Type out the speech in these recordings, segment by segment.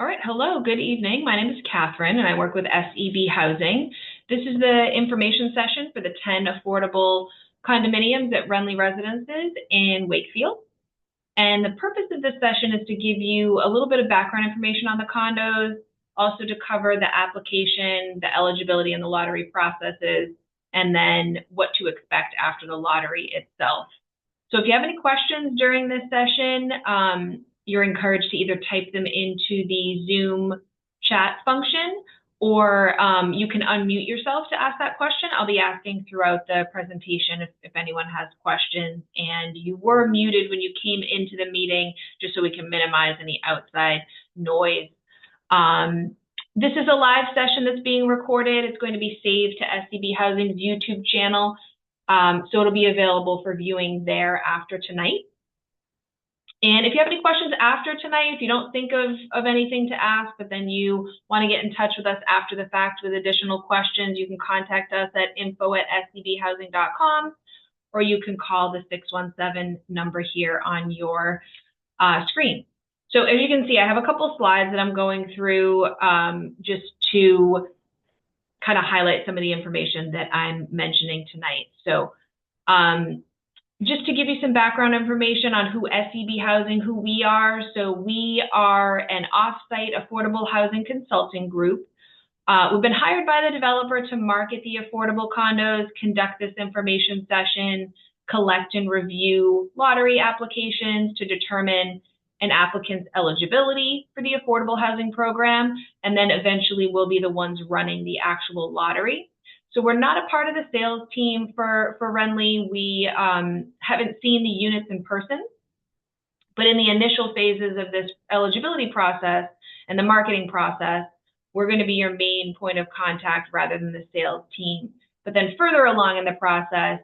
All right, hello, good evening. My name is Catherine and I work with SEB Housing. This is the information session for the 10 affordable condominiums at Wrenly Residences in Wakefield. And the purpose of this session is to give you a little bit of background information on the condos, also to cover the application, the eligibility and the lottery processes, and then what to expect after the lottery itself. So if you have any questions during this session, you're encouraged to either type them into the Zoom chat function, or you can unmute yourself to ask that question. I'll be asking throughout the presentation if anyone has questions, and you were muted when you came into the meeting, just so we can minimize any outside noise. This is a live session that's being recorded. It's going to be saved to SEB Housing's YouTube channel, so it'll be available for viewing there after tonight. And if you have any questions after tonight, if you don't think of anything to ask, but then you want to get in touch with us after the fact with additional questions, you can contact us at info@sebhousing.com, or you can call the 617 number here on your screen. So as you can see, I have a couple slides that I'm going through just to kind of highlight some of the information that I'm mentioning tonight. So just to give you some background information on who SEB Housing, who we are. So we are an off-site affordable housing consulting group. We've been hired by the developer to market the affordable condos, conduct this information session, collect and review lottery applications to determine an applicant's eligibility for the affordable housing program, and then eventually we'll be the ones running the actual lottery. So we're not a part of the sales team for Wrenly. We haven't seen the units in person, but in the initial phases of this eligibility process and the marketing process, we're going to be your main point of contact rather than the sales team. But then further along in the process,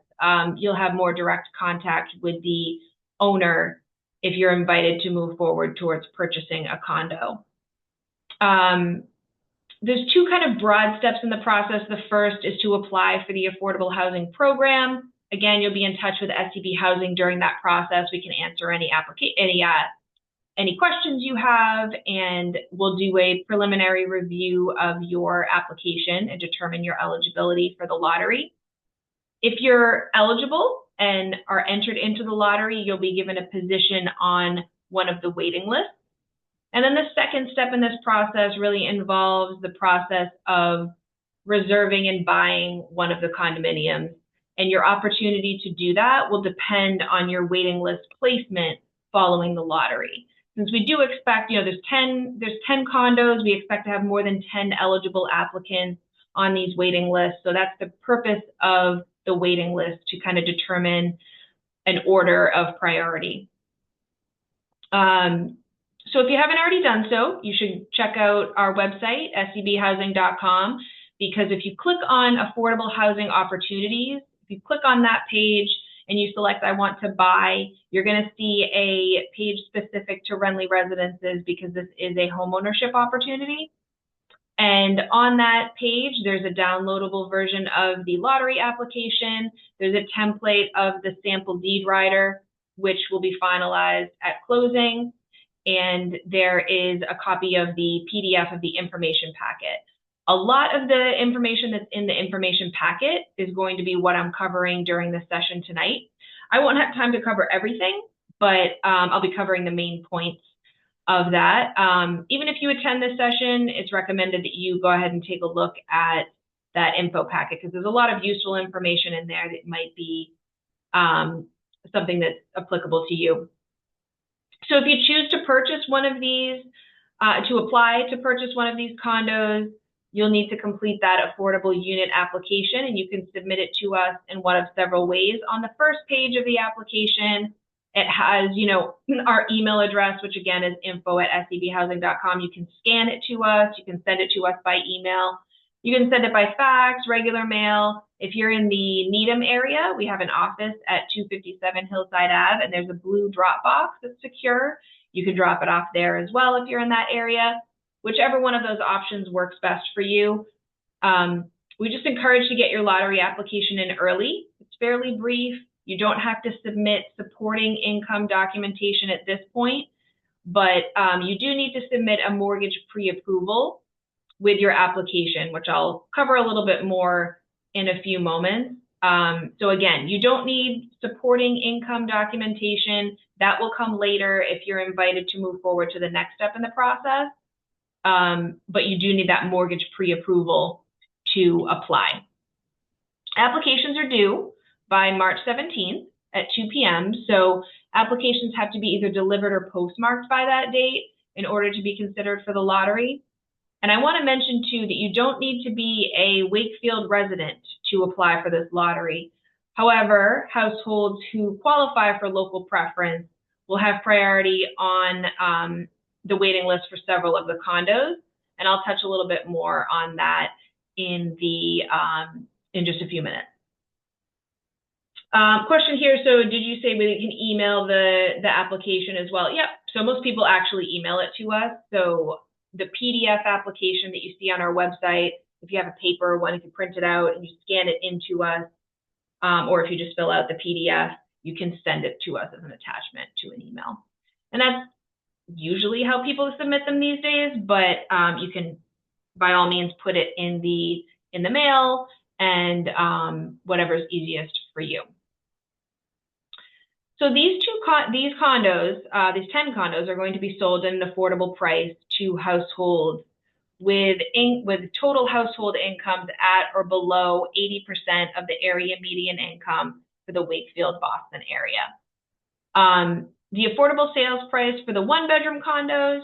you'll have more direct contact with the owner if you're invited to move forward towards purchasing a condo. There's two kind of broad steps in the process. The first is to apply for the affordable housing program. Again, you'll be in touch with SEB Housing during that process. We can answer any questions you have, and we'll do a preliminary review of your application and determine your eligibility for the lottery. If you're eligible and are entered into the lottery, you'll be given a position on one of the waiting lists. And then the second step in this process really involves the process of reserving and buying one of the condominiums. And your opportunity to do that will depend on your waiting list placement following the lottery. Since we do expect, there's 10 condos, we expect to have more than 10 eligible applicants on these waiting lists. So that's the purpose of the waiting list, to kind of determine an order of priority. So if you haven't already done so, you should check out our website, sebhousing.com, because if you click on affordable housing opportunities, if you click on that page and you select I want to buy, you're going to see a page specific to Wrenly Residences, because this is a homeownership opportunity. And on that page, there's a downloadable version of the lottery application. There's a template of the sample deed rider, which will be finalized at closing. And there is a copy of the PDF of the information packet. A lot of the information that's in the information packet is going to be what I'm covering during the session tonight. I won't have time to cover everything, but I'll be covering the main points of that. Even if you attend this session, it's recommended that you go ahead and take a look at that info packet, because there's a lot of useful information in there that might be something that's applicable to you. So if you choose to purchase one of these, to apply to purchase one of these condos, you'll need to complete that affordable unit application, and you can submit it to us in one of several ways. On the first page of the application, it has, our email address, which again is info@sebhousing.com. You can scan it to us. You can send it to us by email. You can send it by fax, regular mail. If you're in the Needham area, we have an office at 257 Hillside Ave, and there's a blue drop box that's secure. You can drop it off there as well if you're in that area. Whichever one of those options works best for you. We just encourage to get your lottery application in early. It's fairly brief. You don't have to submit supporting income documentation at this point, but you do need to submit a mortgage pre-approval with your application, which I'll cover a little bit more in a few moments. So again, you don't need supporting income documentation. That will come later if you're invited to move forward to the next step in the process. But you do need that mortgage pre-approval to apply. Applications are due by March 17th at 2 p.m. So applications have to be either delivered or postmarked by that date in order to be considered for the lottery. And I want to mention too that you don't need to be a Wakefield resident to apply for this lottery. However, households who qualify for local preference will have priority on the waiting list for several of the condos. And I'll touch a little bit more on that in just a few minutes. Question here, so did you say we can email the application as well? Yep, so most people actually email it to us. So the PDF application that you see on our website, if you have a paper one, if you print it out and you scan it into us, or if you just fill out the PDF, you can send it to us as an attachment to an email. And that's usually how people submit them these days, but you can, by all means, put it in the mail and whatever's easiest for you. So these 10 condos are going to be sold at an affordable price to households with total household incomes at or below 80% of the area median income for the Wakefield, Boston area. The affordable sales price for the one-bedroom condos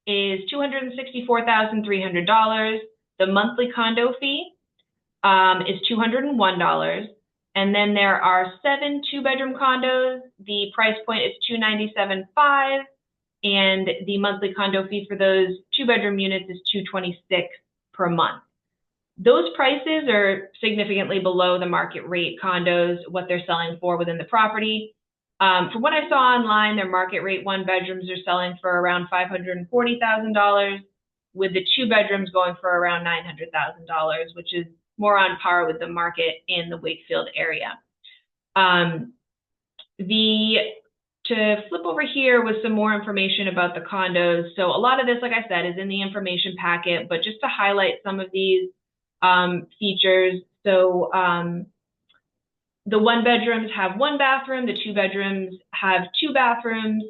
is $264,300. The monthly condo fee is $201. And then there are 7 two-bedroom condos. The price point is $297,500, and the monthly condo fee for those two-bedroom units is $226 per month. Those prices are significantly below the market rate condos, what they're selling for within the property. From what I saw online, their market rate one-bedrooms are selling for around $540,000, with the two-bedrooms going for around $900,000, which is more on par with the market in the Wakefield area. To flip over here with some more information about the condos. So a lot of this, like I said, is in the information packet, but just to highlight some of these features. So the one-bedrooms have 1 bathroom, the two-bedrooms have 2 bathrooms.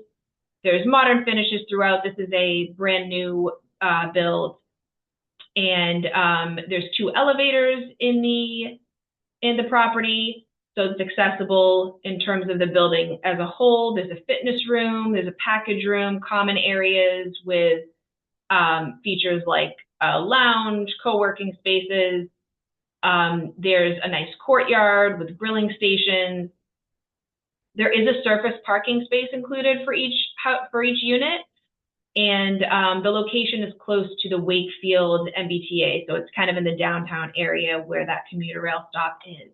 There's modern finishes throughout. This is a brand new build. And there's 2 elevators in the property, so it's accessible in terms of the building as a whole. There's a fitness room, there's a package room, common areas with features like a lounge, co-working spaces. There's a nice courtyard with grilling stations. There is a surface parking space included for each unit. And the location is close to the Wakefield MBTA, so it's kind of in the downtown area where that commuter rail stop is.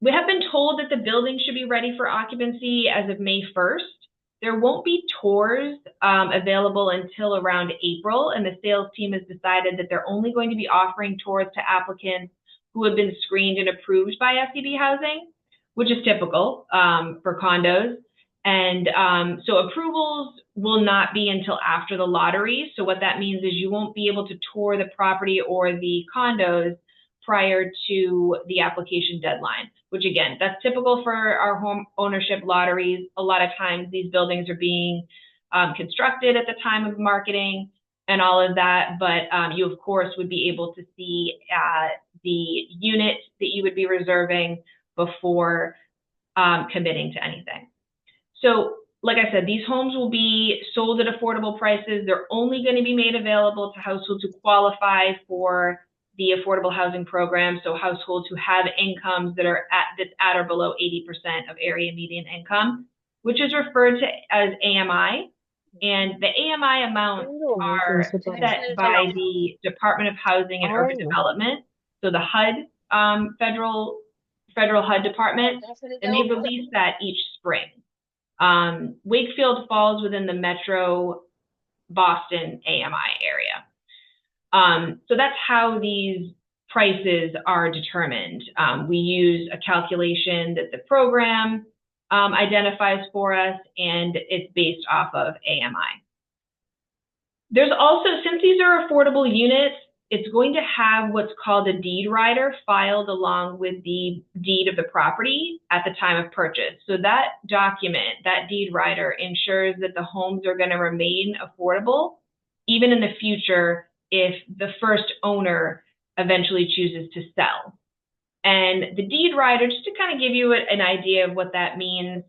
We have been told that the building should be ready for occupancy as of May 1st. There won't be tours available until around April, and the sales team has decided that they're only going to be offering tours to applicants who have been screened and approved by SEB Housing, which is typical for condos. And so approvals will not be until after the lottery. So what that means is you won't be able to tour the property or the condos prior to the application deadline, which again, that's typical for our home ownership lotteries. A lot of times these buildings are being constructed at the time of marketing and all of that, but you of course would be able to see the unit that you would be reserving before committing to anything. So like I said, these homes will be sold at affordable prices. They're only going to be made available to households who qualify for the affordable housing program. So households who have incomes that are at or below 80% of area median income, which is referred to as AMI. And the AMI amounts are set by the Department of Housing and Urban Development. So the HUD, federal HUD department, and they release that each spring. Wakefield falls within the Metro Boston AMI area. So that's how these prices are determined. We use a calculation that the program identifies for us, and it's based off of AMI. There's also, since these are affordable units, it's going to have what's called a deed rider filed along with the deed of the property at the time of purchase. So that document, that deed rider, ensures that the homes are going to remain affordable even in the future if the first owner eventually chooses to sell. And the deed rider, just to kind of give you an idea of what that means,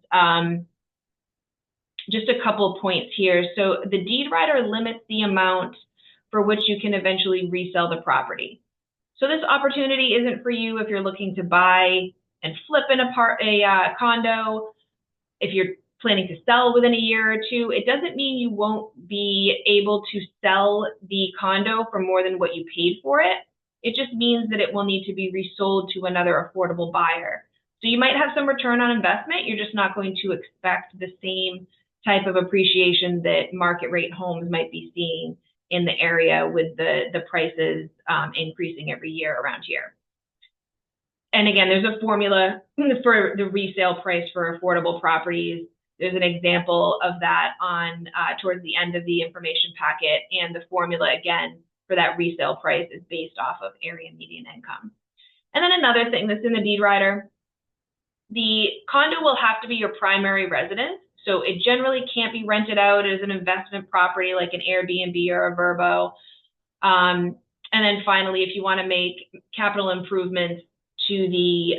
just a couple of points here. So the deed rider limits the amount for which you can eventually resell the property. So this opportunity isn't for you if you're looking to buy and flip a condo. If you're planning to sell within a year or two, it doesn't mean you won't be able to sell the condo for more than what you paid for it. It just means that it will need to be resold to another affordable buyer. So you might have some return on investment. You're just not going to expect the same type of appreciation that market rate homes might be seeing in the area with the prices increasing every year around here. And again, there's a formula for the resale price for affordable properties. There's an example of that on towards the end of the information packet, and the formula again for that resale price is based off of area median income. And then another thing that's in the deed rider, the condo will have to be your primary residence. So it generally can't be rented out as an investment property like an Airbnb or a Vrbo. And then finally, if you want to make capital improvements to the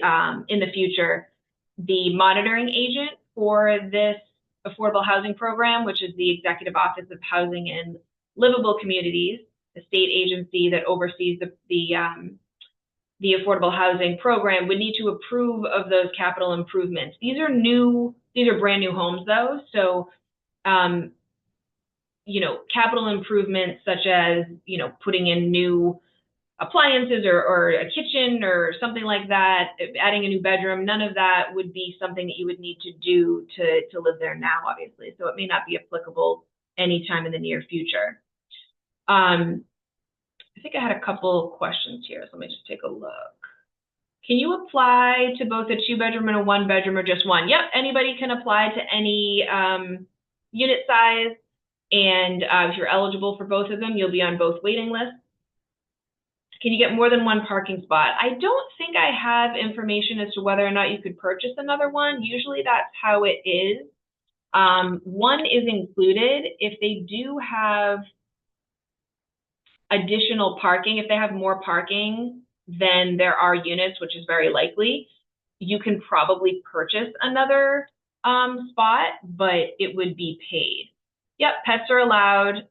in the future, the monitoring agent for this affordable housing program, which is the Executive Office of Housing and Livable Communities, the state agency that oversees the affordable housing program, would need to approve of those capital improvements. These are brand new homes though. So, capital improvements such as, putting in new appliances or a kitchen or something like that, adding a new bedroom, none of that would be something that you would need to do to live there now, obviously. So it may not be applicable anytime in the near future. I think I had a couple questions here, so let me just take a look. Can you apply to both a 2-bedroom and a 1-bedroom or just one? Yep, anybody can apply to any unit size, and if you're eligible for both of them, you'll be on both waiting lists. Can you get more than one parking spot? I don't think I have information as to whether or not you could purchase another one. Usually that's how it is. One is included. If they do have additional parking, if they have more parking than there are units, which is very likely, you can probably purchase another spot, but it would be paid. Yep, pets are allowed.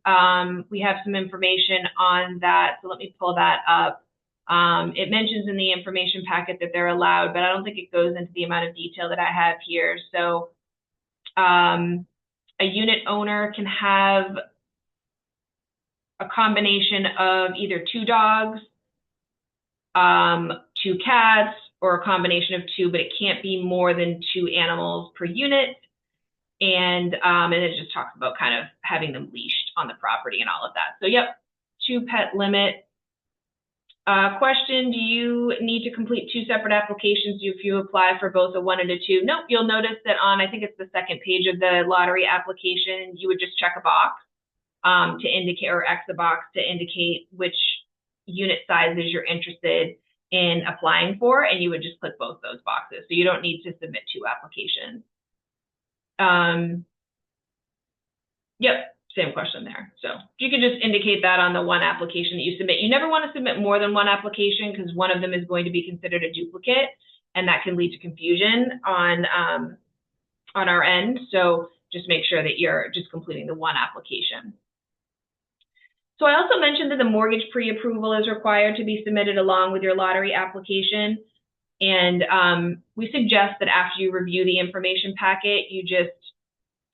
We have some information on that, so let me pull that up. It mentions in the information packet that they're allowed, but I don't think it goes into the amount of detail that I have here. So a unit owner can have a combination of either 2 dogs, 2 cats, or a combination of 2, but it can't be more than 2 animals per unit. And it just talks about kind of having them leashed on the property and all of that. So yep, 2 pet limit. Question, do you need to complete 2 separate applications if you apply for both a 1 and a 2? Nope, you'll notice that on, I think it's the second page of the lottery application, you would just check a box to indicate, or X a box to indicate which unit sizes you're interested in applying for, and you would just click both those boxes. So you don't need to submit 2 applications. Yep, same question there. So you can just indicate that on the 1 application that you submit. You never want to submit more than 1 application because one of them is going to be considered a duplicate, and that can lead to confusion on our end. So just make sure that you're just completing the 1 application. So I also mentioned that the mortgage pre-approval is required to be submitted along with your lottery application. And we suggest that after you review the information packet, you just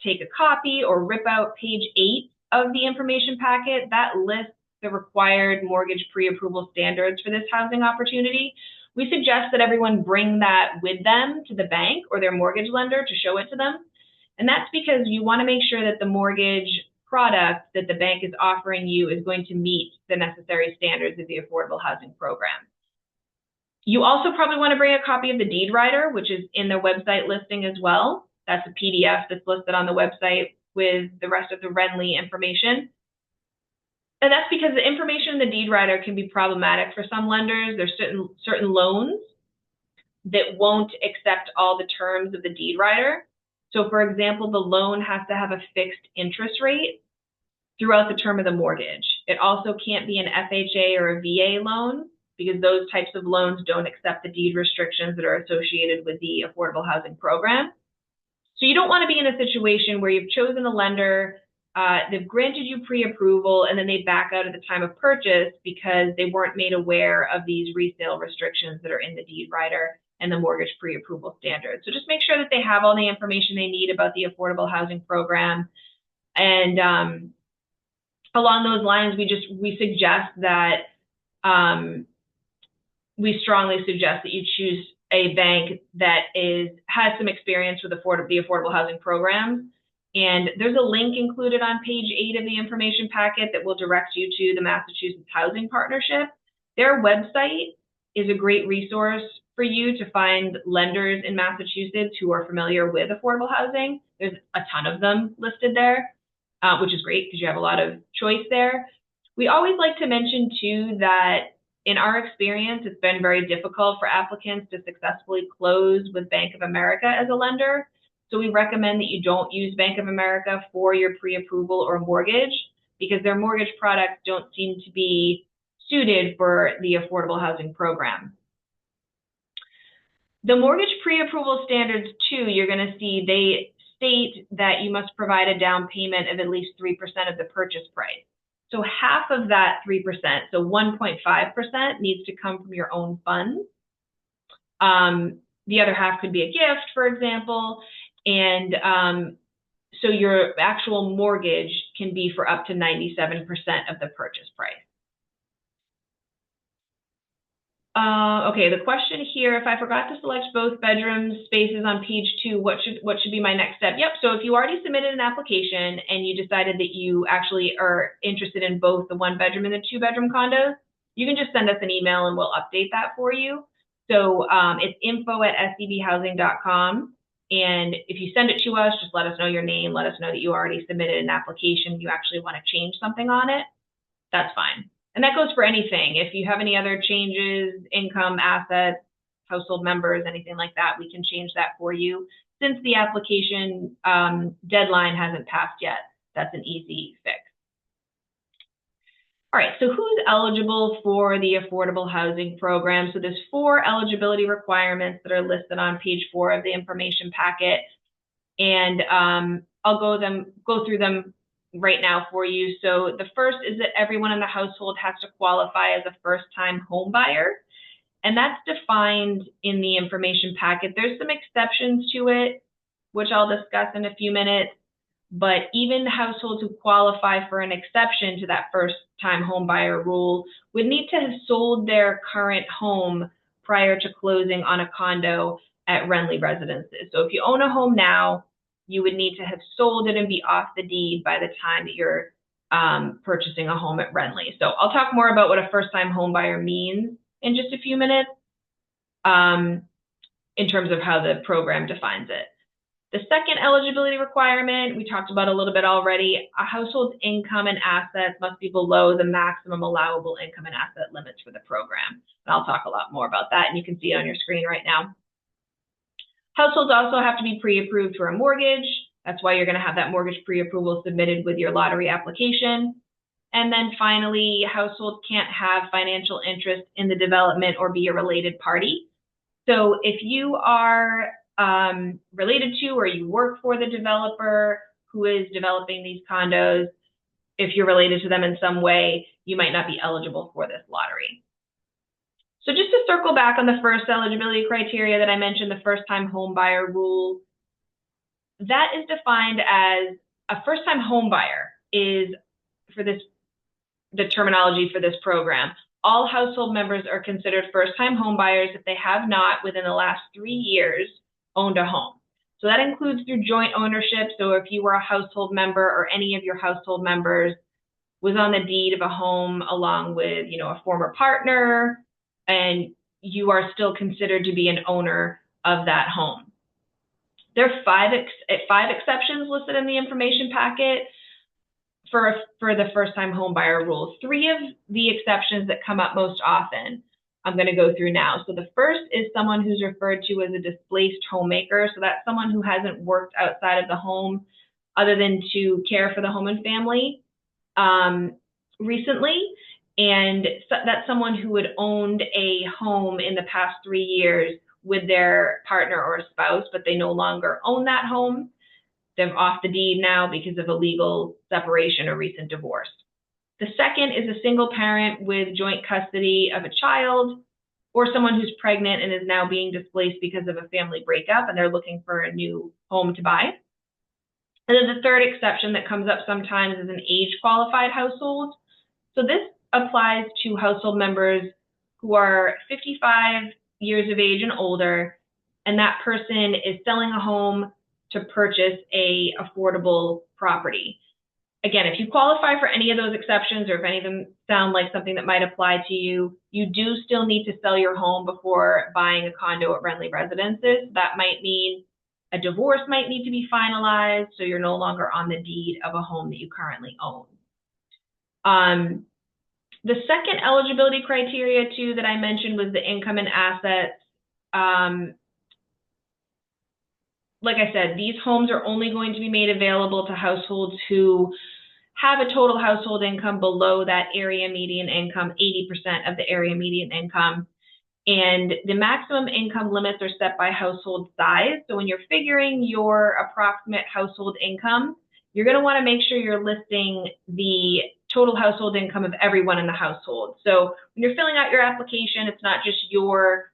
take a copy or rip out page 8 of the information packet. That lists the required mortgage pre-approval standards for this housing opportunity. We suggest that everyone bring that with them to the bank or their mortgage lender to show it to them. And that's because you want to make sure that the mortgage product that the bank is offering you is going to meet the necessary standards of the affordable housing program. You also probably want to bring a copy of the deed rider, which is in their website listing as well. That's a PDF that's listed on the website with the rest of the Wrenly information. And that's because the information in the deed rider can be problematic for some lenders. There's certain loans that won't accept all the terms of the deed rider. So for example, the loan has to have a fixed interest rate throughout the term of the mortgage. It also can't be an FHA or a VA loan because those types of loans don't accept the deed restrictions that are associated with the affordable housing program. So you don't want to be in a situation where you've chosen a lender, they've granted you pre-approval, and then they back out at the time of purchase because they weren't made aware of these resale restrictions that are in the deed rider and the mortgage pre-approval standards. So just make sure that they have all the information they need about the affordable housing program. And along those lines, we suggest that we strongly suggest that you choose a bank that has some experience with the affordable housing program. And there's a link included on page 8 of the information packet that will direct you to the Massachusetts Housing Partnership. Their website is a great resource for you to find lenders in Massachusetts who are familiar with affordable housing. There's a ton of them listed there, which is great because you have a lot of choice there. We always like to mention too that in our experience, it's been very difficult for applicants to successfully close with Bank of America as a lender. So we recommend that you don't use Bank of America for your pre-approval or mortgage because their mortgage products don't seem to be suited for the affordable housing program. The mortgage pre-approval standards too, you're going to see they state that you must provide a down payment of at least 3% of the purchase price. So half of that 3%, so 1.5%, needs to come from your own funds. The other half could be a gift, for example, and so your actual mortgage can be for up to 97% of the purchase price. Okay, the question here, if I forgot to select both bedroom spaces on page 2, what should be my next step? Yep, so if you already submitted an application and you decided that you actually are interested in both the 1-bedroom and the 2-bedroom condos, you can just send us an email and we'll update that for you. So it's info@sebhousing.com. And if you send it to us, just let us know your name, let us know that you already submitted an application, you actually want to change something on it, that's fine. And that goes for anything. If you have any other changes, income, assets, household members, anything like that, we can change that for you. Since the application deadline hasn't passed yet, that's an easy fix. All right, so who's eligible for the affordable housing program? So there's 4 eligibility requirements that are listed on page 4 of the information packet. And I'll go through them right now for you. So the first is that everyone in the household has to qualify as a first-time home buyer. And that's defined in the information packet. There's some exceptions to it, which I'll discuss in a few minutes. But even households who qualify for an exception to that first-time home buyer rule would need to have sold their current home prior to closing on a condo at Wrenly residences. So if you own a home now, you would need to have sold it and be off the deed by the time that you're purchasing a home at Wrenly. So I'll talk more about what a first-time home buyer means in just a few minutes in terms of how the program defines it. The second eligibility requirement, we talked about a little bit already, a household's income and assets must be below the maximum allowable income and asset limits for the program. And I'll talk a lot more about that, and you can see it on your screen right now. Households also have to be pre-approved for a mortgage. That's why you're going to have that mortgage pre-approval submitted with your lottery application. And then finally, households can't have financial interest in the development or be a related party. So if you are related to or you work for the developer who is developing these condos, if you're related to them in some way, you might not be eligible for this lottery. So just to circle back on the first eligibility criteria that I mentioned, the first-time home buyer rule, that is defined as a first-time home buyer is, for this, the terminology for this program, all household members are considered first-time home buyers if they have not, within the last 3 years, owned a home. So that includes through joint ownership. So if you were a household member or any of your household members was on the deed of a home along with, a former partner, and you are still considered to be an owner of that home. There are five exceptions listed in the information packet for the first-time home buyer rules. Three of the exceptions that come up most often I'm going to go through now. So the first is someone who's referred to as a displaced homemaker. So that's someone who hasn't worked outside of the home other than to care for the home and family recently. And that's someone who had owned a home in the past 3 years with their partner or spouse, but they no longer own that home. They're off the deed now because of a legal separation or recent divorce. The second is a single parent with joint custody of a child, or someone who's pregnant and is now being displaced because of a family breakup and they're looking for a new home to buy. And then the third exception that comes up sometimes is an age-qualified household. So this applies to household members who are 55 years of age and older, and that person is selling a home to purchase a affordable property. Again, if you qualify for any of those exceptions or if any of them sound like something that might apply to you, you do still need to sell your home before buying a condo at Wrenly Residences. That might mean a divorce might need to be finalized, so you're no longer on the deed of a home that you currently own. The second eligibility criteria, too, that I mentioned was the income and assets. Like I said, these homes are only going to be made available to households who have a total household income below that area median income, 80% of the area median income. And the maximum income limits are set by household size. So when you're figuring your approximate household income, you're going to want to make sure you're listing the total household income of everyone in the household. So when you're filling out your application, it's not just your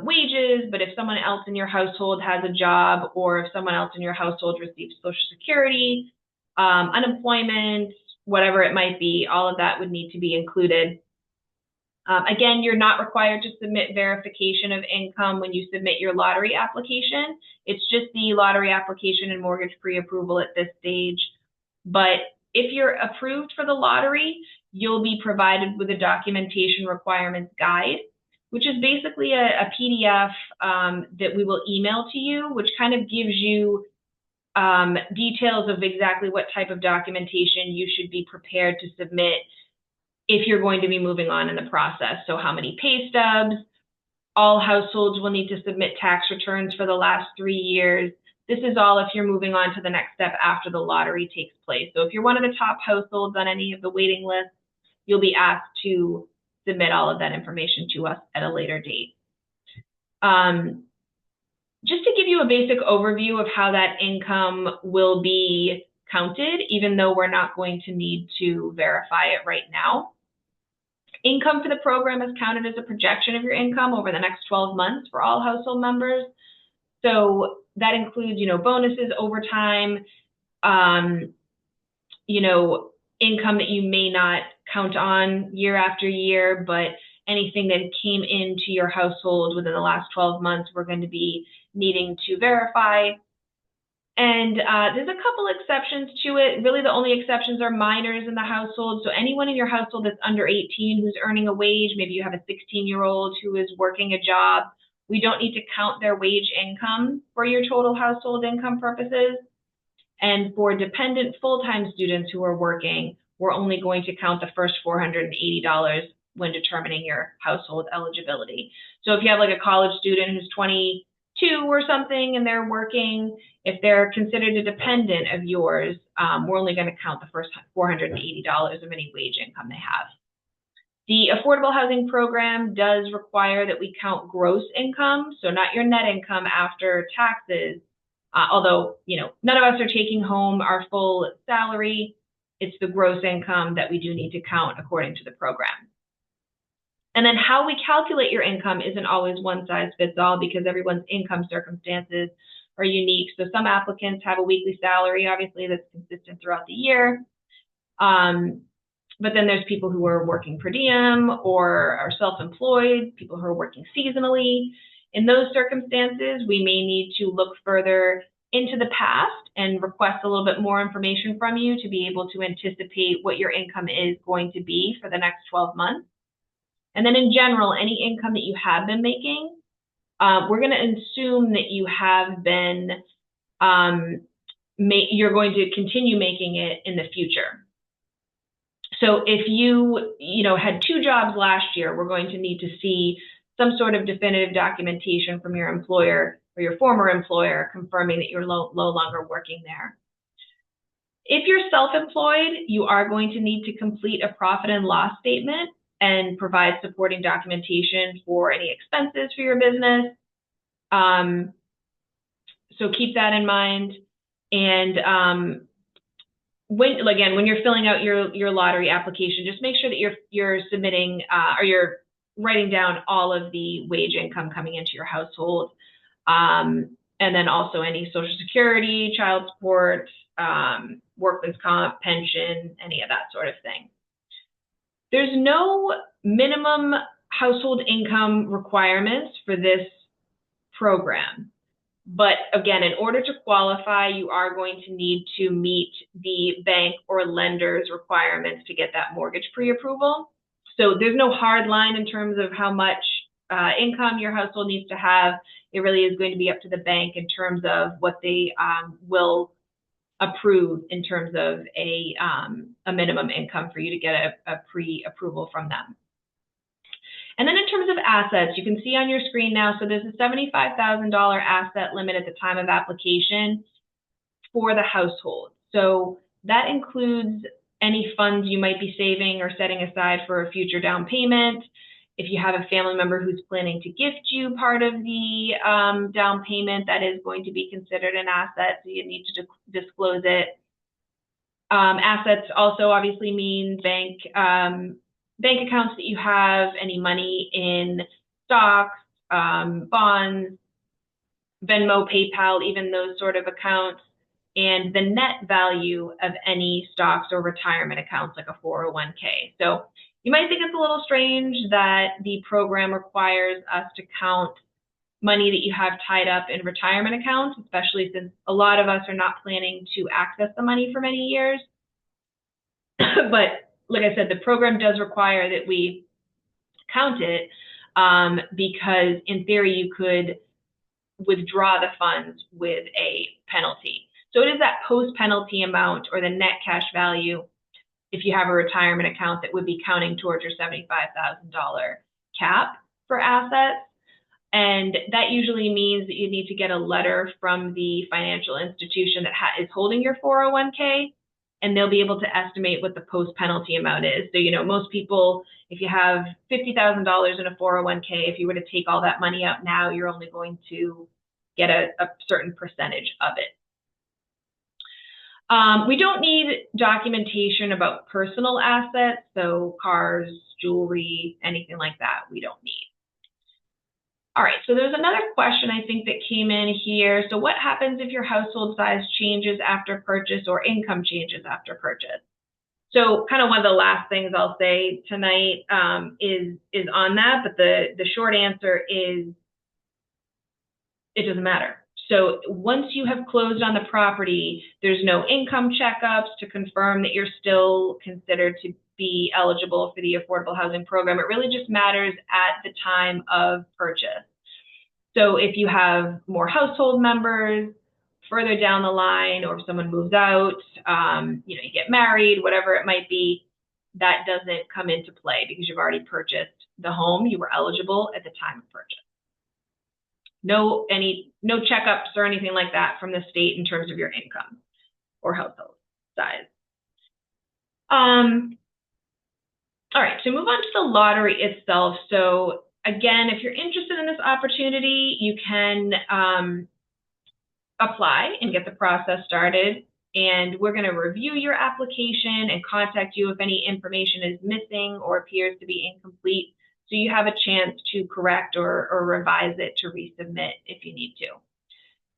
wages, but if someone else in your household has a job, or if someone else in your household receives Social Security, unemployment, whatever it might be, all of that would need to be included. Again, you're not required to submit verification of income when you submit your lottery application. It's just the lottery application and mortgage pre-approval at this stage. But if you're approved for the lottery, you'll be provided with a documentation requirements guide, which is basically a PDF that we will email to you, which kind of gives you details of exactly what type of documentation you should be prepared to submit if you're going to be moving on in the process. So how many pay stubs, all households will need to submit tax returns for the last 3 years. This is all if you're moving on to the next step after the lottery takes place. So if you're one of the top households on any of the waiting lists, you'll be asked to submit all of that information to us at a later date. Just to give you a basic overview of how that income will be counted, even though we're not going to need to verify it right now. Income for the program is counted as a projection of your income over the next 12 months for all household members. So that includes, bonuses, overtime, income that you may not count on year after year, but anything that came into your household within the last 12 months, we're going to be needing to verify. And there's a couple exceptions to it. Really, the only exceptions are minors in the household. So anyone in your household that's under 18 who's earning a wage, maybe you have a 16-year-old who is working a job, we don't need to count their wage income for your total household income purposes. And for dependent full-time students who are working, we're only going to count the first $480 when determining your household eligibility. So if you have like a college student who's 22 or something and they're working, if they're considered a dependent of yours, we're only going to count the first $480 of any wage income they have. The affordable housing program does require that we count gross income, so not your net income after taxes. Although, none of us are taking home our full salary, it's the gross income that we do need to count according to the program. And then how we calculate your income isn't always one size fits all because everyone's income circumstances are unique. So some applicants have a weekly salary, obviously, that's consistent throughout the year. But then there's people who are working per diem or are self-employed, people who are working seasonally. In those circumstances, we may need to look further into the past and request a little bit more information from you to be able to anticipate what your income is going to be for the next 12 months. And then in general, any income that you have been making, we're going to assume that you have been, you're going to continue making it in the future. So if you had 2 jobs last year, we're going to need to see some sort of definitive documentation from your employer or your former employer confirming that you're no longer working there. If you're self-employed, you are going to need to complete a profit and loss statement and provide supporting documentation for any expenses for your business. So keep that in mind. And when you're filling out your lottery application, just make sure that you're submitting or you're writing down all of the wage income coming into your household, and then also any Social Security, child support, workman's comp, pension, any of that sort of thing. There's no minimum household income requirements for this program. But again, in order to qualify, you are going to need to meet the bank or lender's requirements to get that mortgage pre-approval. So there's no hard line in terms of how much income your household needs to have. It really is going to be up to the bank in terms of what they will approve in terms of a minimum income for you to get a pre-approval from them. And then in terms of assets, you can see on your screen now, so there's a $75,000 asset limit at the time of application for the household. So that includes any funds you might be saving or setting aside for a future down payment. If you have a family member who's planning to gift you part of the down payment, that is going to be considered an asset, so you need to disclose it. Assets also obviously mean bank accounts that you have, any money in stocks, bonds, Venmo, PayPal, even those sort of accounts, and the net value of any stocks or retirement accounts like a 401k. So you might think it's a little strange that the program requires us to count money that you have tied up in retirement accounts, especially since a lot of us are not planning to access the money for many years. But like I said, the program does require that we count it because in theory you could withdraw the funds with a penalty. So it is that post-penalty amount or the net cash value if you have a retirement account that would be counting towards your $75,000 cap for assets. And that usually means that you need to get a letter from the financial institution that is holding your 401k, and they'll be able to estimate what the post-penalty amount is. So, most people, if you have $50,000 in a 401k, if you were to take all that money out now, you're only going to get a certain percentage of it. We don't need documentation about personal assets, so cars, jewelry, anything like that, we don't need. All right, so there's another question I think that came in here. So what happens if your household size changes after purchase or income changes after purchase? So kind of one of the last things I'll say tonight is on that, but the short answer is it doesn't matter. So once you have closed on the property, there's no income checkups to confirm that you're still considered to be eligible for the affordable housing program. It really just matters at the time of purchase. So if you have more household members further down the line, or if someone moves out, you get married, whatever it might be, that doesn't come into play because you've already purchased the home. You were eligible at the time of purchase. No checkups or anything like that from the state in terms of your income or household size. All right, so move on to the lottery itself. So again, if you're interested in this opportunity, you can apply and get the process started. And we're going to review your application and contact you if any information is missing or appears to be incomplete, so you have a chance to correct or revise it to resubmit if you need to.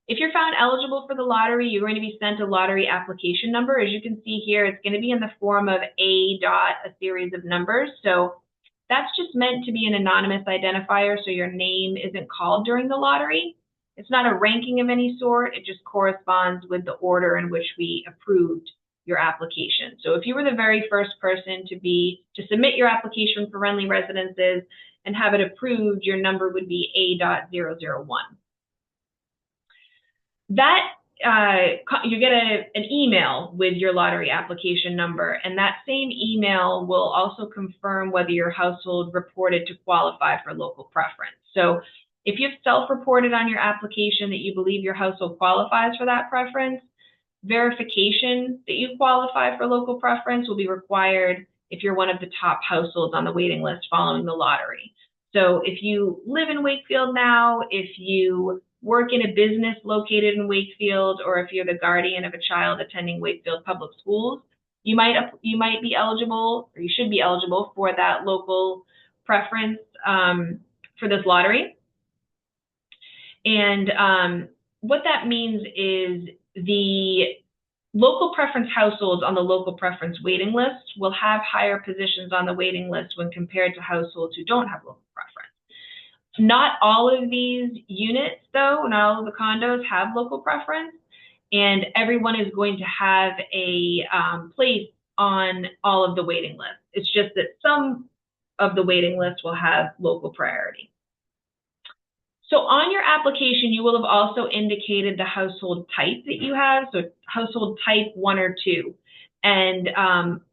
If you're found eligible for the lottery, you're going to be sent a lottery application number. As you can see here, it's going to be in the form of a series of numbers. So that's just meant to be an anonymous identifier, so your name isn't called during the lottery. It's not a ranking of any sort. It just corresponds with the order in which we approved your application. So if you were the very first person to submit your application for Wrenly Residences and have it approved, your number would be A.001. That you get an email with your lottery application number, and that same email will also confirm whether your household reported to qualify for local preference. So if you've self-reported on your application that you believe your household qualifies for that preference, verification that you qualify for local preference will be required if you're one of the top households on the waiting list following the lottery. So if you live in Wakefield now, if you work in a business located in Wakefield, or if you're the guardian of a child attending Wakefield Public Schools, you might be eligible, or you should be eligible for that local preference for this lottery. And what that means is the local preference households on the local preference waiting list will have higher positions on the waiting list when compared to households who don't have local preference. Not all of these units, though, not all of the condos have local preference, and everyone is going to have a place on all of the waiting lists. It's just that some of the waiting lists will have local priority. So on your application, you will have also indicated the household type that you have, so household type 1 or 2. And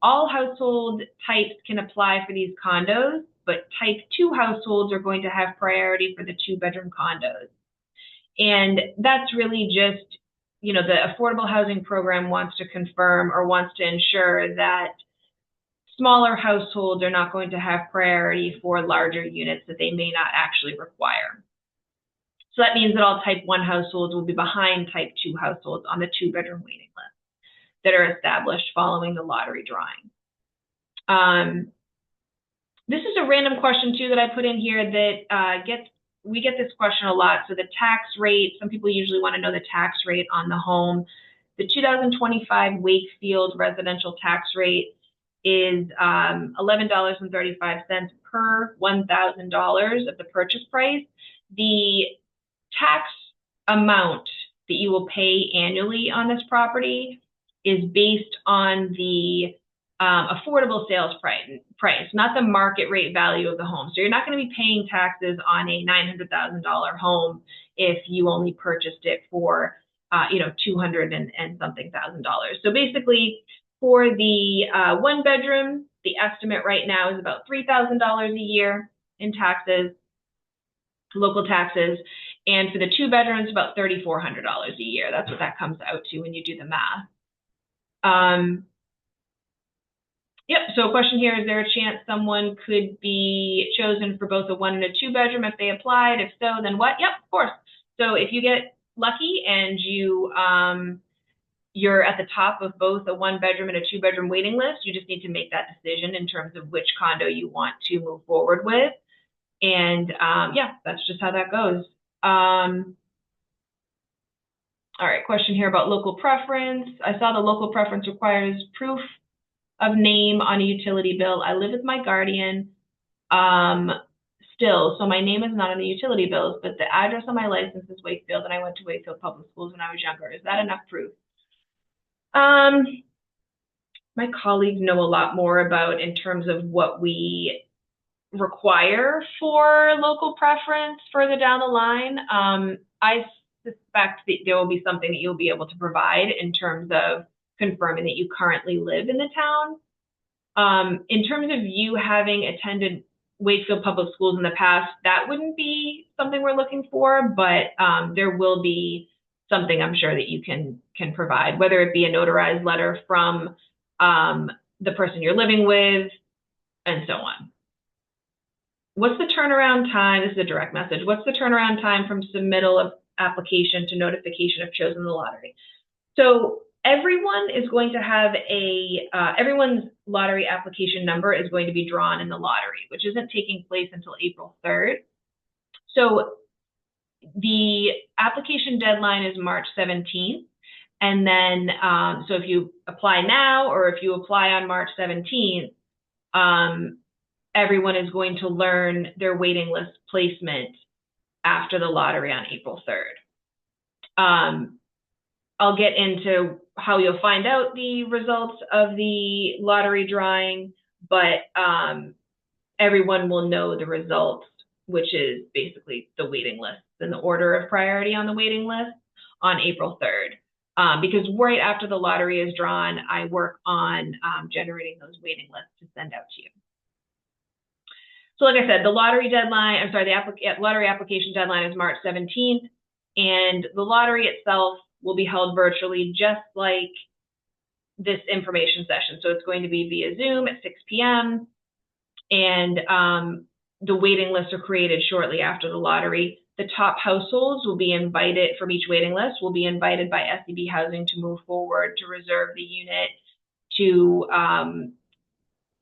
all household types can apply for these condos, but type 2 households are going to have priority for the 2-bedroom condos. And that's really just, the affordable housing program wants to confirm or wants to ensure that smaller households are not going to have priority for larger units that they may not actually require. So that means that all type 1 households will be behind type 2 households on the 2-bedroom waiting list that are established following the lottery drawing. This is a random question too that I put in here that we get this question a lot. So the tax rate, some people usually want to know the tax rate on the home. The 2025 Wakefield residential tax rate is $11.35 per $1,000 of the purchase price. The tax amount that you will pay annually on this property is based on the affordable sales price, not the market rate value of the home. So you're not going to be paying taxes on a $900,000 home if you only purchased it for, $200 and something thousand. So basically, for the 1-bedroom, the estimate right now is about $3,000 a year in taxes, local taxes. And for the 2-bedrooms, about $3,400 a year. That's what that comes out to when you do the math. Yep, so a question here, is there a chance someone could be chosen for both a 1 and a 2-bedroom if they applied? If so, then what? Yep, of course. So if you get lucky and you're at the top of both a 1-bedroom and a 2-bedroom waiting list, you just need to make that decision in terms of which condo you want to move forward with. And yeah, that's just how that goes. All right, question here about local preference. I saw the local preference requires proof of name on a utility bill. I live with my guardian still, so my name is not on the utility bills, but the address on my license is Wakefield, and I went to Wakefield Public Schools when I was younger. Is that enough proof? My colleagues know a lot more about in terms of what we require for local preference further down the line. I suspect that there will be something that you'll be able to provide in terms of confirming that you currently live in the town. In terms of you having attended Wakefield Public Schools in the past, that wouldn't be something we're looking for, but there will be something I'm sure that you can provide, whether it be a notarized letter from the person you're living with, and so on. What's the turnaround time? This is a direct message. What's the turnaround time from submittal of application to notification of chosen the lottery? So everyone is going to have everyone's lottery application number is going to be drawn in the lottery, which isn't taking place until April 3rd. So the application deadline is March 17th. And then, so if you apply now or if you apply on March 17th, everyone is going to learn their waiting list placement after the lottery on April 3rd. I'll get into how you'll find out the results of the lottery drawing, but everyone will know the results, which is basically the waiting list and the order of priority on the waiting list on April 3rd. Because right after the lottery is drawn, I work on generating those waiting lists to send out to you. So like I said, the lottery deadline, the lottery application deadline is March 17th, and the lottery itself will be held virtually just like this information session. So it's going to be via Zoom at 6 p.m. and the waiting lists are created shortly after the lottery. The top households will be invited from each waiting list, will be invited by SEB Housing to move forward to reserve the unit, to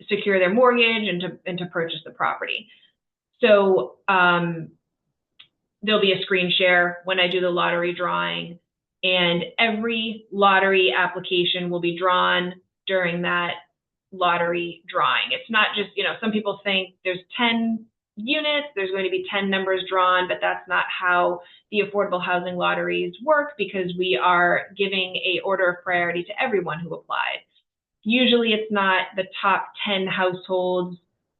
secure their mortgage, and to purchase the property. So there'll be a screen share when I do the lottery drawing, and every lottery application will be drawn during that lottery drawing. It's not just, some people think there's 10 units, there's going to be 10 numbers drawn, but that's not how the affordable housing lotteries work, because we are giving a order of priority to everyone who applied. Usually it's not the top 10 households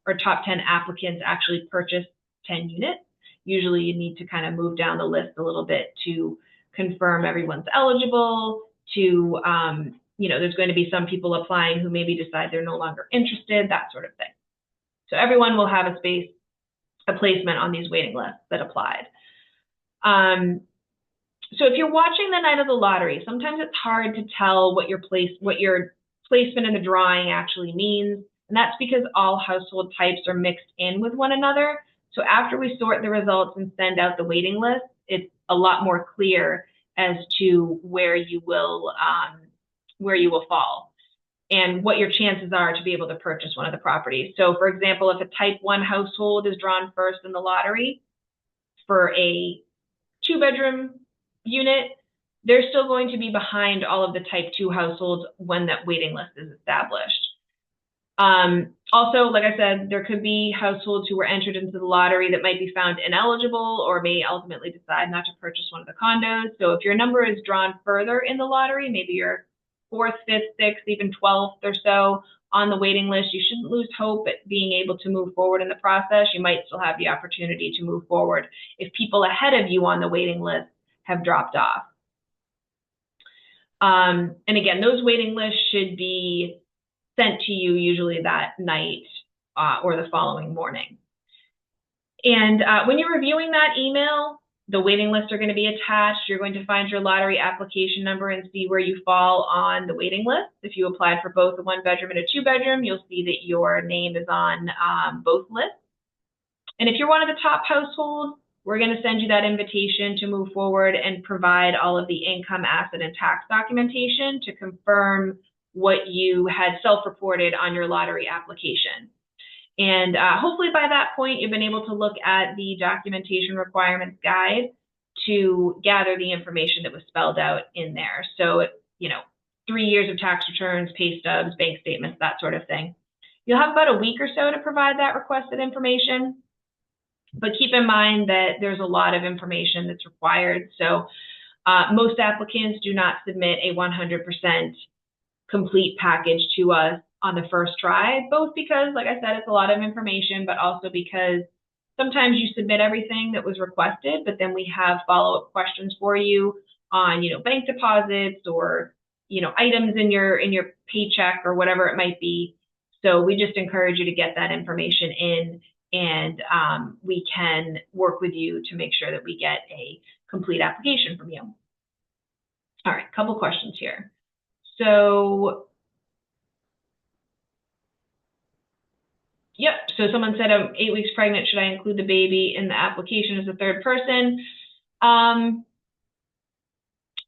or top 10 applicants actually purchase 10 units. Usually you need to kind of move down the list a little bit to confirm everyone's eligible, to, there's going to be some people applying who maybe decide they're no longer interested, that sort of thing. So everyone will have a placement on these waiting lists that applied. So if you're watching the night of the lottery, sometimes it's hard to tell what your placement in the drawing actually means, and that's because all household types are mixed in with one another. So after we sort the results and send out the waiting list, it's a lot more clear as to where you will fall and what your chances are to be able to purchase one of the properties. So for example, if a type 1 household is drawn first in the lottery for a 2-bedroom unit, they're still going to be behind all of the type 2 households when that waiting list is established. Also, like I said, there could be households who were entered into the lottery that might be found ineligible or may ultimately decide not to purchase one of the condos. So if your number is drawn further in the lottery, maybe you're 4th, 5th, 6th, even 12th or so on the waiting list, you shouldn't lose hope at being able to move forward in the process. You might still have the opportunity to move forward if people ahead of you on the waiting list have dropped off. And again, those waiting lists should be sent to you usually that night or the following morning. And when you're reviewing that email, the waiting lists are going to be attached. You're going to find your lottery application number and see where you fall on the waiting list. If you applied for both a 1-bedroom and a 2-bedroom, you'll see that your name is on both lists. And if you're one of the top households, we're going to send you that invitation to move forward and provide all of the income, asset, and tax documentation to confirm what you had self-reported on your lottery application. And hopefully by that point, you've been able to look at the documentation requirements guide to gather the information that was spelled out in there. So, 3 years of tax returns, pay stubs, bank statements, that sort of thing. You'll have about a week or so to provide that requested information. But keep in mind that there's a lot of information that's required. So most applicants do not submit a 100% complete package to us on the first try, both because, like I said, it's a lot of information, but also because sometimes you submit everything that was requested, but then we have follow-up questions for you on, bank deposits or, items in your paycheck or whatever it might be. So we just encourage you to get that information in, and we can work with you to make sure that we get a complete application from you. All right, couple questions here. So, yep, so someone said I'm 8 weeks pregnant. Should I include the baby in the application as a third person?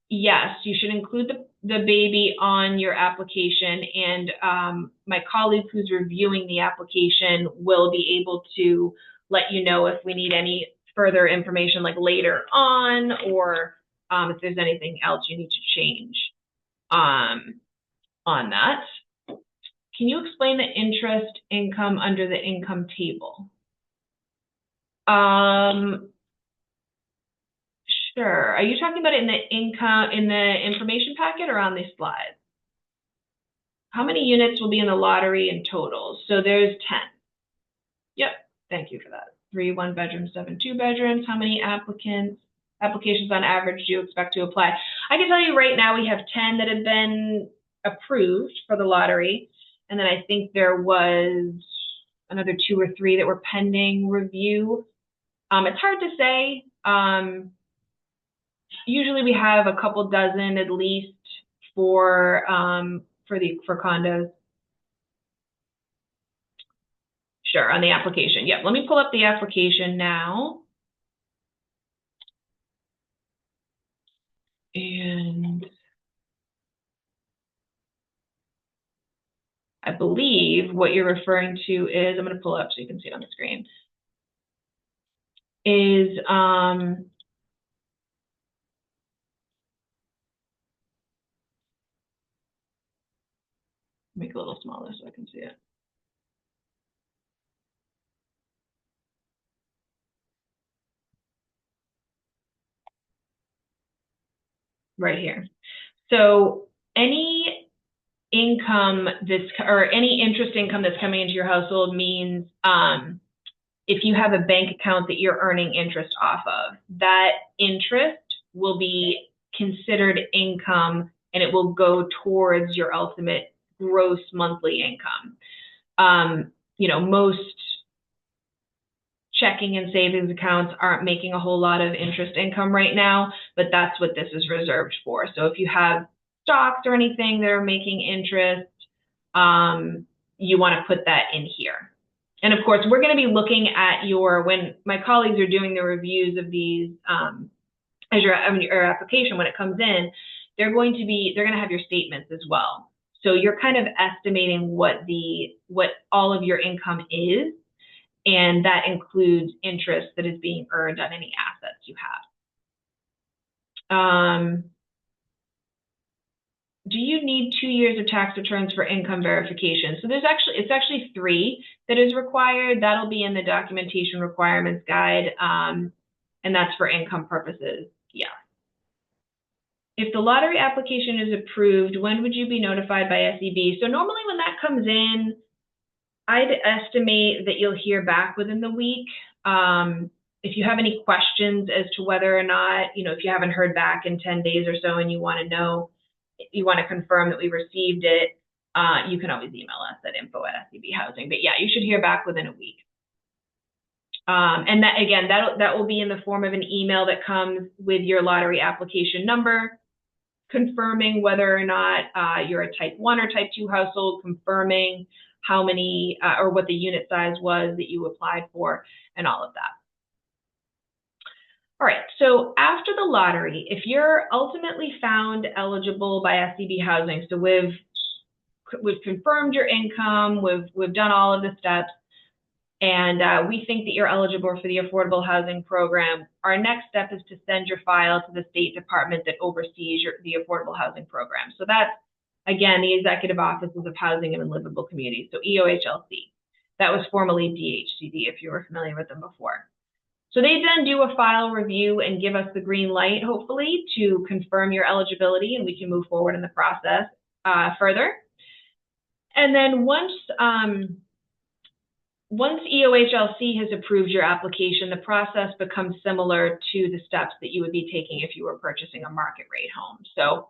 Yes, you should include the baby on your application, and my colleague who's reviewing the application will be able to let you know if we need any further information like later on, or if there's anything else you need to change on that. Can you explain the interest income under the income table? Sure. Are you talking about it in the information packet or on these slides? How many units will be in the lottery in total? So there's 10. Yep, thank you for that. 3 one-bedrooms, 7 two-bedrooms. How many applications on average do you expect to apply? I can tell you right now we have 10 that have been approved for the lottery, and then I think there was another 2 or 3 that were pending review. It's hard to say. Usually we have a couple dozen at least for condos. Sure, on the application. Yep, let me pull up the application now. And I believe what you're referring to is, I'm going to pull it up so you can see it on the screen, is make it a little smaller so I can see it. Right here. So any income or any interest income that's coming into your household means if you have a bank account that you're earning interest off of, that interest will be considered income and it will go towards your ultimate gross monthly income. Most checking and savings accounts aren't making a whole lot of interest income right now, but that's what this is reserved for. So if you have stocks or anything that are making interest, you want to put that in here. And of course, we're going to be looking at when my colleagues are doing the reviews of these, as your application, when it comes in, they're going to have your statements as well. So you're kind of estimating what all of your income is, and that includes interest that is being earned on any assets you have. Do you need 2 years of tax returns for income verification? So it's actually 3 that is required. That'll be in the documentation requirements guide, and that's for income purposes. Yeah. If the lottery application is approved, when would you be notified by SEB? So normally when that comes in, I'd estimate that you'll hear back within the week. If you have any questions as to whether or not, if you haven't heard back in 10 days or so and you want to confirm that we received it, you can always email us at info@SEBhousing. But yeah, you should hear back within a week. And that, again, that will be in the form of an email that comes with your lottery application number, confirming whether or not you're a type 1 or type 2 household, confirming how many or what the unit size was that you applied for, and all of that. All right, so after the lottery, if you're ultimately found eligible by SEB Housing, so we've confirmed your income, we've done all of the steps, and we think that you're eligible for the Affordable Housing Program, our next step is to send your file to the State Department that oversees the Affordable Housing Program. So that's, again, the Executive Offices of Housing and Livable Communities, so EOHLC. That was formerly DHCD, if you were familiar with them before. So they then do a file review and give us the green light, hopefully, to confirm your eligibility, and we can move forward in the process further. And then once EOHLC has approved your application, the process becomes similar to the steps that you would be taking if you were purchasing a market rate home. So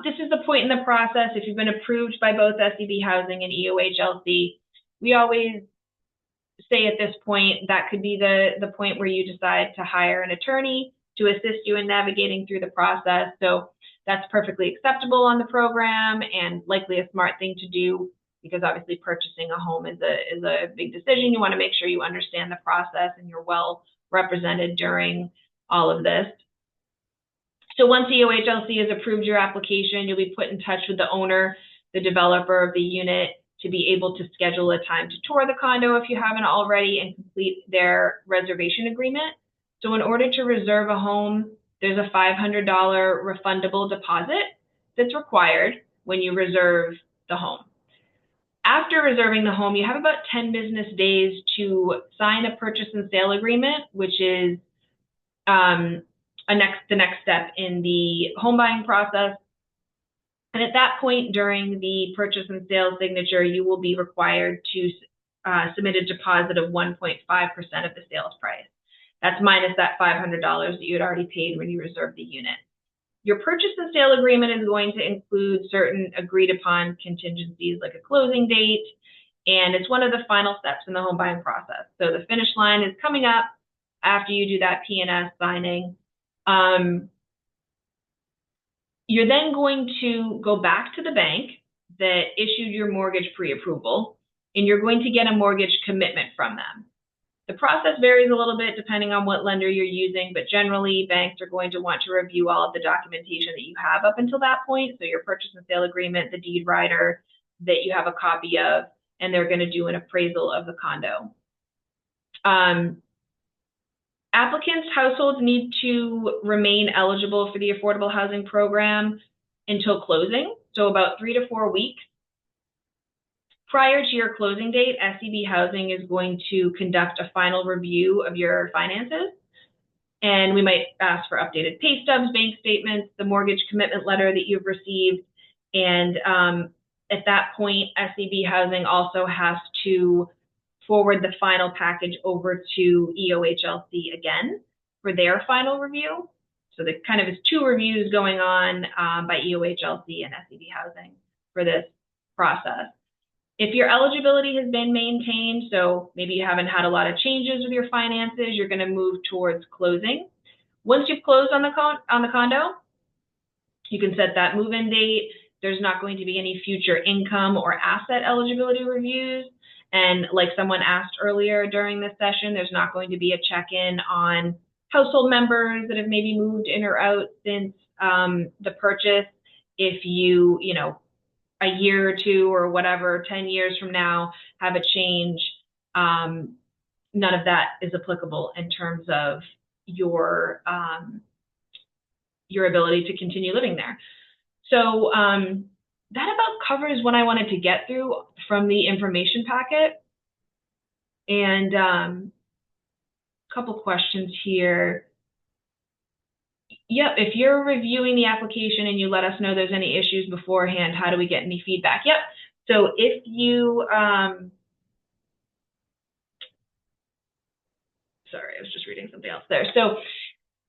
this is the point in the process. If you've been approved by both SEB Housing and EOHLC, we always say at this point that could be the point where you decide to hire an attorney to assist you in navigating through the process. So that's perfectly acceptable on the program and likely a smart thing to do, because obviously purchasing a home is a big decision. You want to make sure you understand the process and you're well represented during all of this. So once EOHLC has approved your application, you'll be put in touch with the owner, the developer of the unit, to be able to schedule a time to tour the condo if you haven't already and complete their reservation agreement. So in order to reserve a home, there's a $500 refundable deposit that's required when you reserve the home. After reserving the home, you have about 10 business days to sign a purchase and sale agreement, which is the next step in the home buying process. And at that point, during the purchase and sale signature, you will be required to submitted deposit of 1.5% of the sales price. That's minus that $500 that you had already paid when you reserved the unit. Your purchase and sale agreement is going to include certain agreed upon contingencies like a closing date, and it's one of the final steps in the home buying process. So the finish line is coming up after you do that P&S signing. You're then going to go back to the bank that issued your mortgage pre-approval, and you're going to get a mortgage commitment from them. The process varies a little bit depending on what lender you're using, but generally banks are going to want to review all of the documentation that you have up until that point. So your purchase and sale agreement, the deed rider that you have a copy of, and they're going to do an appraisal of the condo. Applicants' households need to remain eligible for the affordable housing program until closing, so about 3 to 4 weeks. Prior to your closing date, SEB Housing is going to conduct a final review of your finances, and we might ask for updated pay stubs, bank statements, the mortgage commitment letter that you've received, and at that point, SEB Housing also has to forward the final package over to EOHLC again for their final review. So there kind of is 2 reviews going on by EOHLC and SEB Housing for this process. If your eligibility has been maintained, so maybe you haven't had a lot of changes with your finances, you're going to move towards closing. Once you've closed on the condo, you can set that move-in date. There's not going to be any future income or asset eligibility reviews. And like someone asked earlier during this session, there's not going to be a check-in on household members that have maybe moved in or out since the purchase. If you a year or 2 or whatever, 10 years from now, have a change, none of that is applicable in terms of your ability to continue living there. So that about covers what I wanted to get through from the information packet. And a couple questions here. Yep, if you're reviewing the application and you let us know there's any issues beforehand, how do we get any feedback? Yep, so if you, sorry, I was just reading something else there. So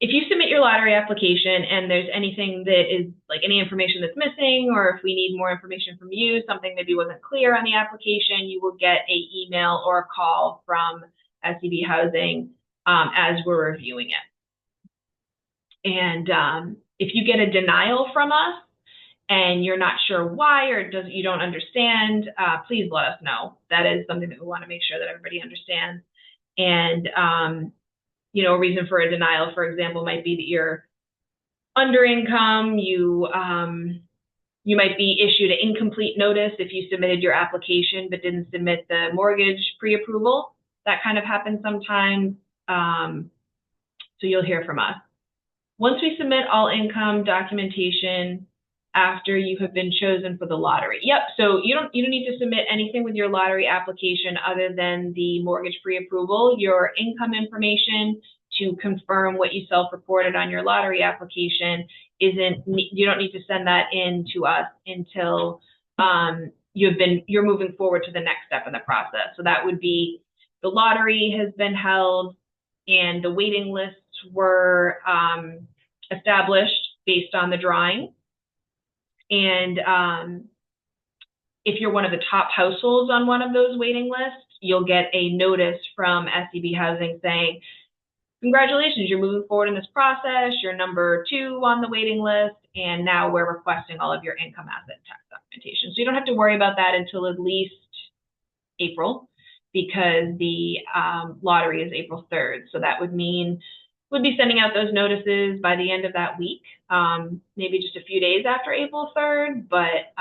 if you submit your lottery application and there's anything that is like any information that's missing, or if we need more information from you, something maybe wasn't clear on the application, you will get an email or a call from SEB Housing as we're reviewing it. And if you get a denial from us and you're not sure why or you don't understand, please let us know. That is something that we want to make sure that everybody understands. And a reason for a denial, for example, might be that you're under income. You might be issued an incomplete notice if you submitted your application but didn't submit the mortgage pre-approval. That kind of happens sometimes. So you'll hear from us. Once we submit all income documentation after you have been chosen for the lottery. Yep, so you don't need to submit anything with your lottery application other than the mortgage pre-approval. Your income information to confirm what you self-reported on your lottery application you don't need to send that in to us until you're moving forward to the next step in the process. So that would be the lottery has been held and the waiting lists were established based on the drawing. And if you're one of the top households on one of those waiting lists, you'll get a notice from SEB Housing saying, congratulations, you're moving forward in this process, you're number 2 on the waiting list, and now we're requesting all of your income, asset, tax documentation. So you don't have to worry about that until at least April, because the lottery is April 3rd. So that would mean we'll be sending out those notices by the end of that week, maybe just a few days after April 3rd, but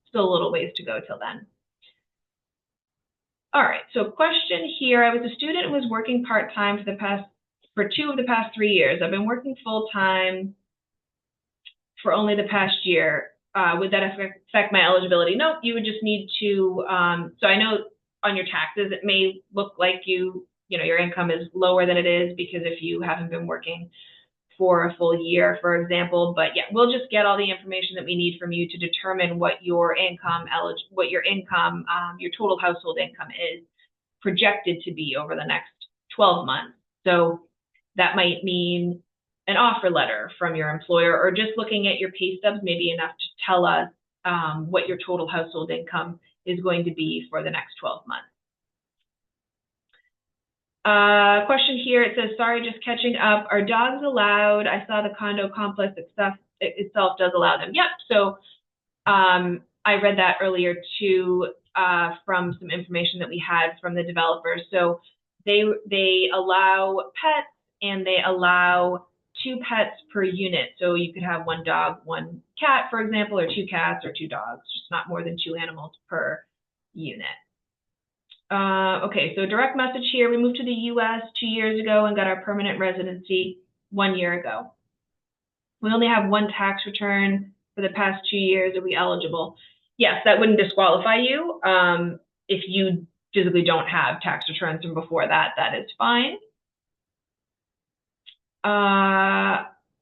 still a little ways to go till then. All right, so question here. I was a student who was working part-time for 2 of the past 3 years. I've been working full-time for only the past year. Would that affect my eligibility? No, you would just need to, so I know on your taxes, it may look like your income is lower than it is because if you haven't been working for a full year, for example. But yeah, we'll just get all the information that we need from you to determine what your income, your total household income is projected to be over the next 12 months. So that might mean an offer letter from your employer, or just looking at your pay stubs may be enough to tell us what your total household income is going to be for the next 12 months. Question here, it says, sorry, just catching up. Are dogs allowed? I saw the condo complex itself does allow them. Yep, so I read that earlier too from some information that we had from the developers. So they allow pets, and they allow 2 pets per unit. So you could have 1 dog, 1 cat, for example, or 2 cats or 2 dogs, just not more than 2 animals per unit. Okay, so direct message here. We moved to the U.S. 2 years ago and got our permanent residency 1 year ago. We only have 1 tax return for the past 2 years. Are we eligible? Yes, that wouldn't disqualify you. If you physically don't have tax returns from before that, that is fine.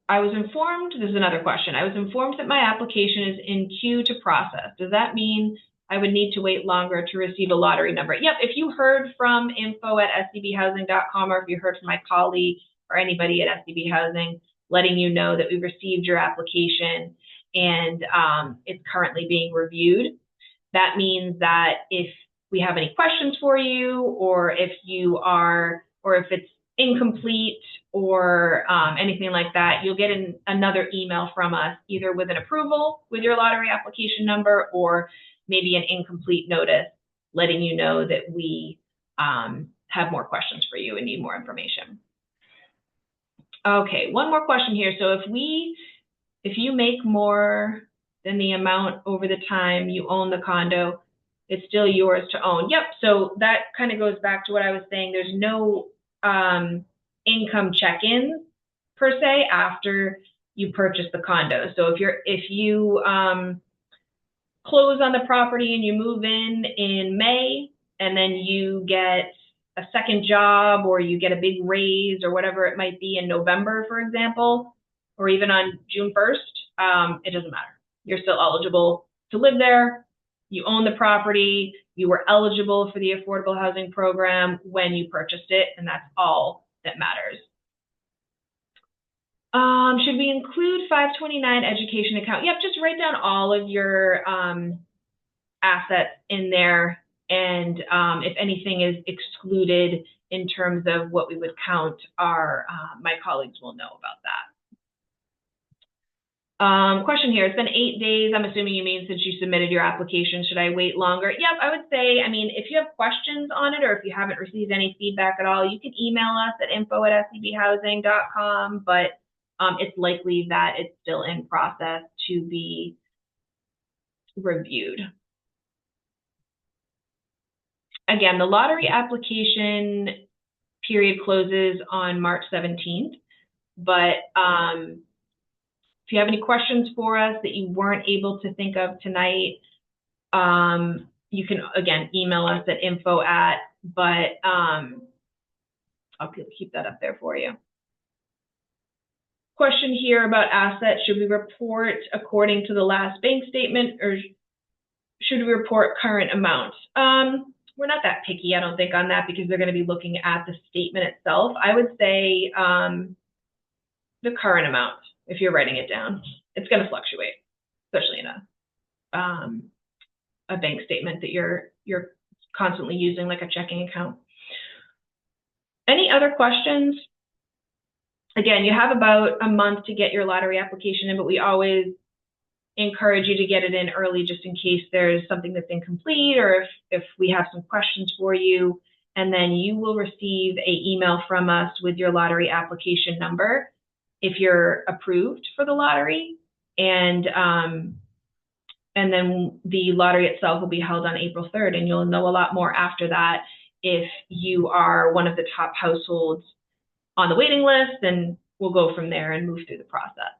I was informed, this is another question, I was informed that my application is in queue to process. Does that mean I would need to wait longer to receive a lottery number? Yep, if you heard from info@scbhousing.com, or if you heard from my colleague or anybody at SCB Housing letting you know that we received your application and it's currently being reviewed, that means that if we have any questions for you, or if it's incomplete or anything like that, you'll get another email from us, either with an approval with your lottery application number, or maybe an incomplete notice letting you know that we have more questions for you and need more information. Okay, one more question here. So if you make more than the amount over the time you own the condo, it's still yours to own. Yep, so that kind of goes back to what I was saying. There's no income check-ins per se after you purchase the condo. So if you close on the property and you move in May, and then you get a second job, or you get a big raise, or whatever it might be in November, for example, or even on June 1st, it doesn't matter. You're still eligible to live there. You own the property. You were eligible for the affordable housing program when you purchased it, and that's all that matters. Should we include 529 education account? Yep, just write down all of your assets in there, and if anything is excluded in terms of what we would count, my colleagues will know about that. Question here, it's been 8 days. I'm assuming you mean since you submitted your application. Should I wait longer? Yep, I would say, if you have questions on it, or if you haven't received any feedback at all, you can email us at info@scbhousing.com, but it's likely that it's still in process to be reviewed. Again, the lottery application period closes on March 17th, but if you have any questions for us that you weren't able to think of tonight, you can, again, email us at info@, but I'll keep that up there for you. Question here about assets. Should we report according to the last bank statement, or should we report current amounts? We're not that picky, I don't think, on that, because they're going to be looking at the statement itself. I would say the current amount, if you're writing it down. It's going to fluctuate, especially in a bank statement that you're constantly using, like a checking account. Any other questions? Again, you have about a month to get your lottery application in, but we always encourage you to get it in early, just in case there's something that's incomplete, or if we have some questions for you. And then you will receive an email from us with your lottery application number if you're approved for the lottery. And then the lottery itself will be held on April 3rd, and you'll know a lot more after that if you are one of the top households on the waiting list, and we'll go from there and move through the process.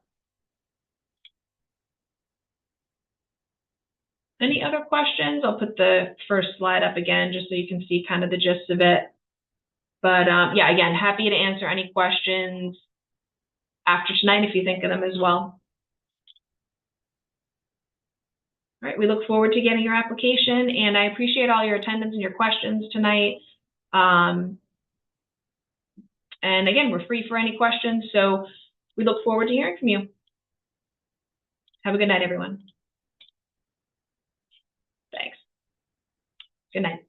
Any other questions? I'll put the first slide up again just so you can see kind of the gist of it. But yeah, again, happy to answer any questions after tonight if you think of them as well. All right, we look forward to getting your application, and I appreciate all your attendance and your questions tonight. And again, we're free for any questions, so we look forward to hearing from you. Have a good night, everyone. Thanks. Good night.